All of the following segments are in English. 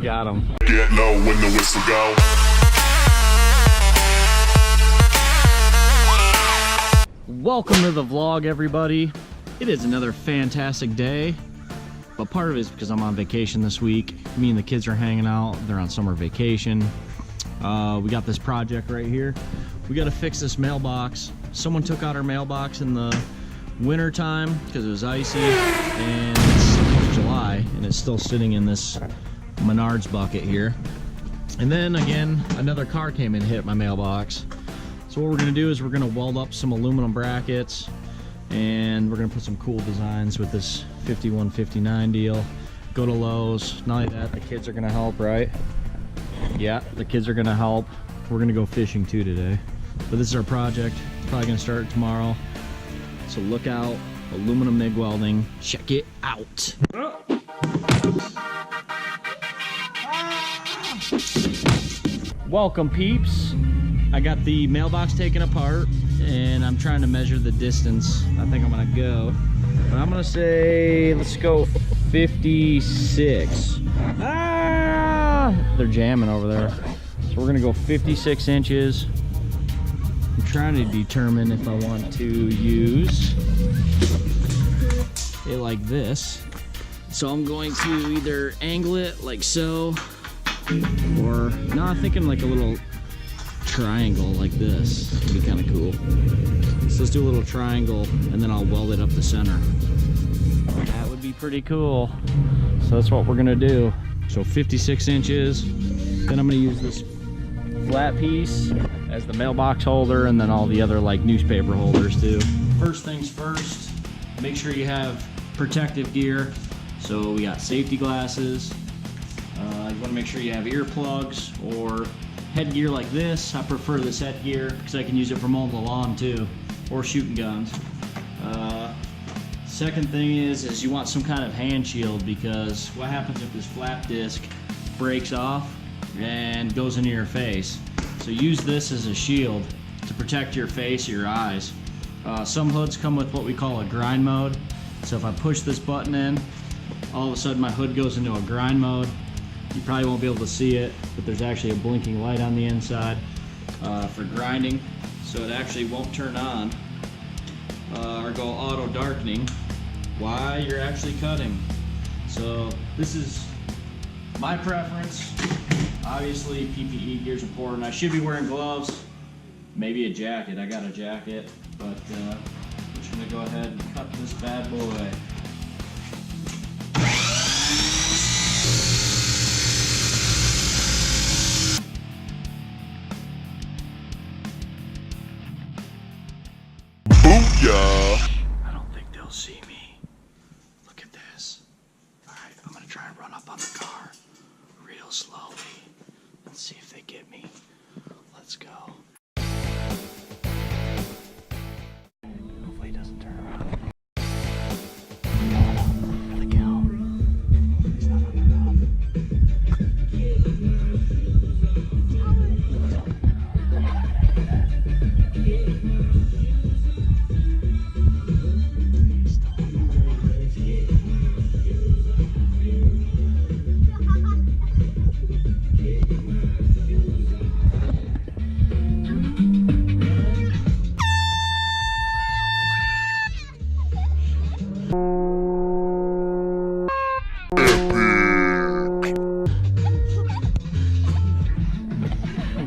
Got him. Get low when the whistle go. Welcome to the vlog, everybody. It is another fantastic day, but part of it is because I'm on vacation this week. Me and the kids are hanging out. They're on summer vacation. We got this project right here. We got to fix this mailbox. Someone took out our mailbox in the winter time because it was icy, and it's July, and it's still sitting in this Menards bucket here. And then again, another car came and hit my mailbox. So what we're gonna do is we're gonna weld up some aluminum brackets, and we're gonna put some cool designs with this 5159 deal. Go to Lowe's. Not only that, the kids are gonna help, right? Yeah, the kids are gonna help. We're gonna go fishing too today. But this is our project. It's probably gonna start tomorrow. So look out, aluminum MIG welding. Check it out. Welcome, peeps. I got the mailbox taken apart and I'm trying to measure the distance I think I'm gonna go. But I'm gonna say, let's go 56. They're jamming over there. So we're gonna go 56 inches. I'm trying to determine if I want to use it like this. So I'm going to either angle it like so, or no, I'm thinking like a little triangle like this would be kind of cool. So let's do a little triangle and then I'll weld it up the center. That would be pretty cool. So that's what we're gonna do. So 56 inches. Then I'm gonna use this flat piece as the mailbox holder, and then all the other like newspaper holders too. First things first, make sure you have protective gear. So we got safety glasses. You want to make sure you have earplugs or headgear like this. I prefer this headgear because I can use it for mowing the lawn too, or shooting guns. Second thing is you want some kind of hand shield, because what happens if this flap disc breaks off and goes into your face? So use this as a shield to protect your face or your eyes. Some hoods come with what we call a grind mode. So if I push this button in, all of a sudden my hood goes into a grind mode. You probably won't be able to see it, but there's actually a blinking light on the inside for grinding, so it actually won't turn on or go auto darkening while you're actually cutting. So this is my preference. Obviously PPE gear is important. I should be wearing gloves, maybe a jacket. I got a jacket, but I'm just gonna go ahead and cut this bad boy. Booyah! I don't think they'll see me. Look at this. Alright, I'm gonna try and run up on the car real slowly and see if they get me. Let's go. Hopefully it doesn't turn around. Let it go. He's not on the road.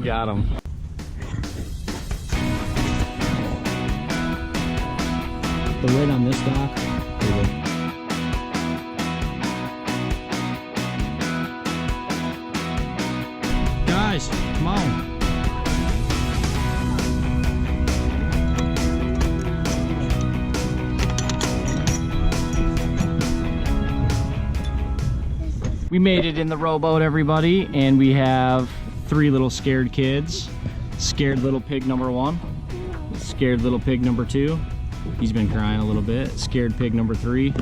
Got him. The weight on this dock. Guys, come on. We made it in the rowboat, everybody, and we have 3 little scared kids. Scared little pig number 1, scared little pig number 2. He's been crying a little bit. Scared pig number 3.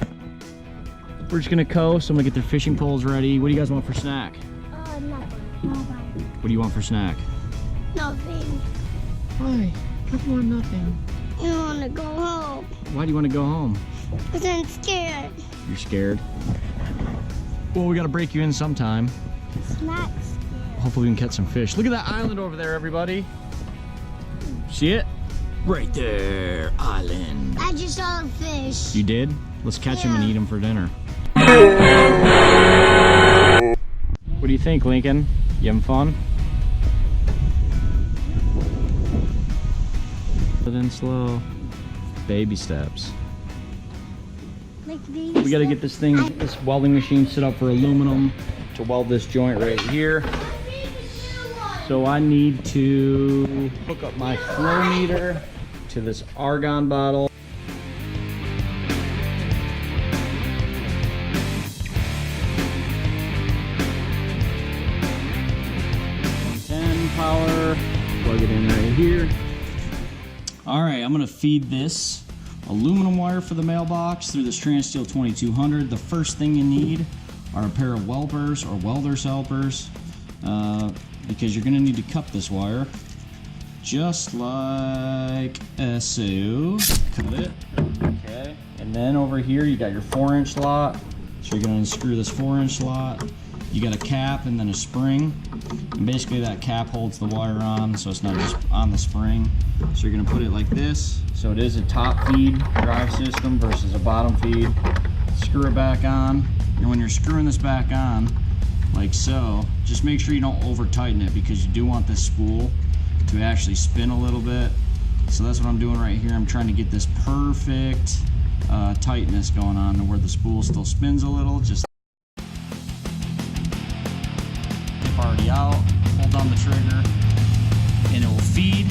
We're just gonna coast. I'm gonna get their fishing poles ready. What do you guys want for snack? Nothing. Nobody. What do you want for snack? Nothing. Why? How come you want nothing? I want to go home. Why do you want to go home? Because I'm scared. You're scared? Well, we gotta break you in sometime. It's not scared. Hopefully we can catch some fish. Look at that island over there, everybody. See it? Right there, island. I just saw a fish. You did? Let's catch him and eat him for dinner. What do you think, Lincoln? You having fun? Put in slow. Baby steps. Like these. We gotta get this thing, this welding machine set up for aluminum to weld this joint right here. So I need to hook up my flow meter to this argon bottle. Power, plug it in right here. All right, I'm gonna feed this aluminum wire for the mailbox through this Transsteel 2200. The first thing you need are a pair of welders or welder's helpers because you're gonna need to cut this wire just like so. Cut it, okay. And then over here you got your 4-inch slot. So you're gonna unscrew this 4-inch slot. You got a cap and then a spring, and basically that cap holds the wire on so it's not just on the spring. So you're gonna put it like this, so it is a top feed drive system versus a bottom feed. Screw it back on, and when you're screwing this back on, like so, just make sure you don't over tighten it because you do want this spool to actually spin a little bit. So that's what I'm doing right here. I'm trying to get this perfect tightness going on to where the spool still spins a little. Just already out, hold down the trigger, and it will feed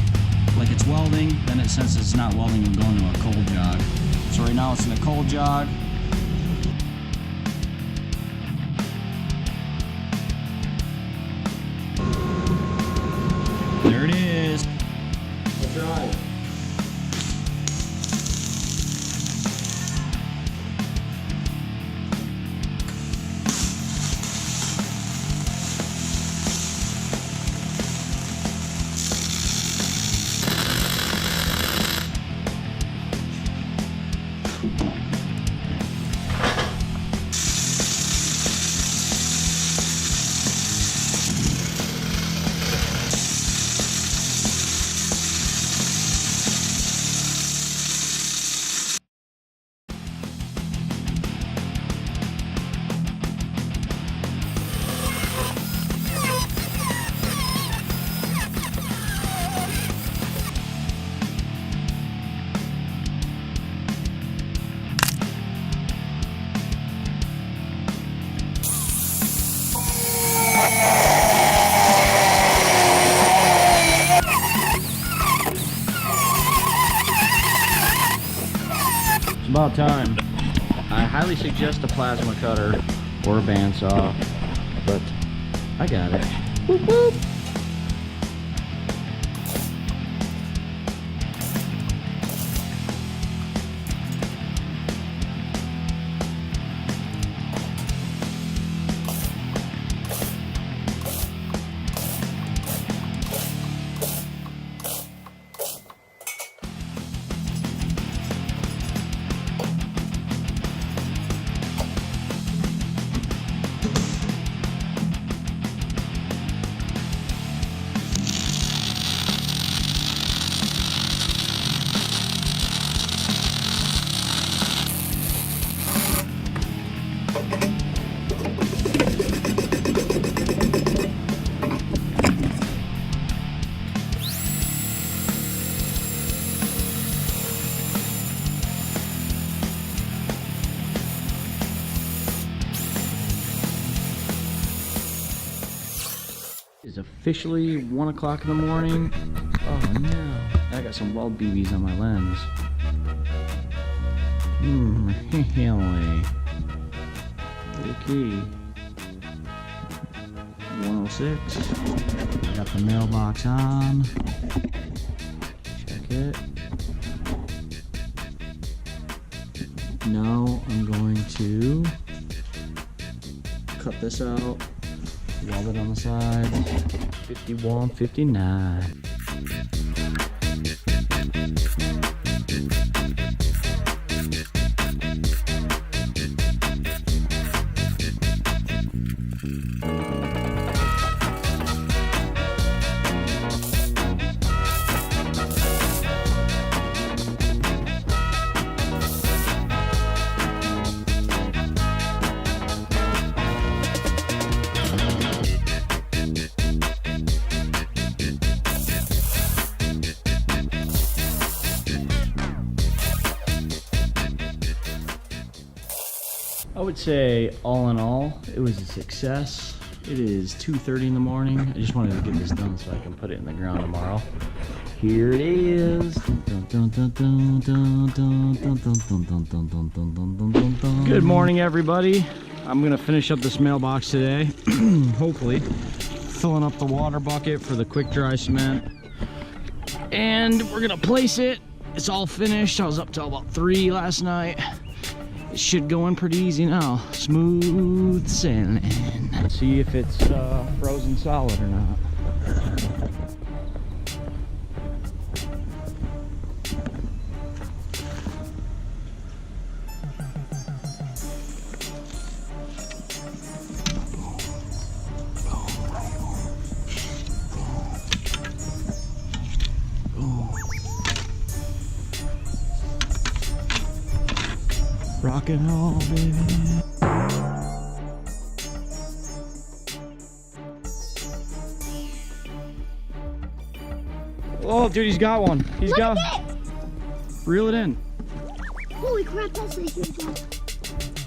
like it's welding. Then it, since it's not welding, it'll go into a cold jog. So right now it's in a cold jog. There it is. Let's try. About time. I highly suggest a plasma cutter or a bandsaw, but I got it. Whoop, whoop. It's officially 1 o'clock in the morning. Oh no. I got some weld BBs on my lens. Really? Okay. 106. Got the mailbox on. Check it. Now I'm going to cut this out. Weld it on the side. 51, 59. I would say all in all, it was a success. It is 2:30 in the morning. I just wanted to get this done so I can put it in the ground tomorrow. Here it is. Good morning, everybody. I'm gonna finish up this mailbox today. Hopefully, filling up the water bucket for the quick dry cement. And we're gonna place it. It's all finished. I was up till about 3 last night. It should go in pretty easy now. Smooth sailing. Let's see if it's frozen solid or not. Rock and roll, baby. Oh, dude, he's got one. He's Look got. at it! Reel it in. Holy crap, that's a huge one.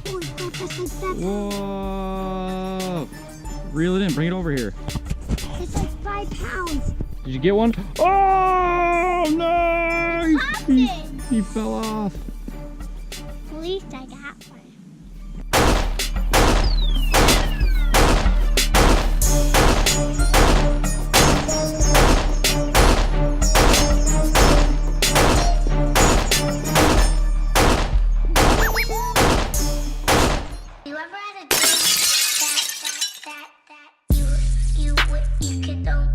Holy crap, that's like that. Whoa! Reel it in. Bring it over here. It's like 5 pounds. Did you get one? Oh no! He fell off. At least I got one. You ever had a dream that you could only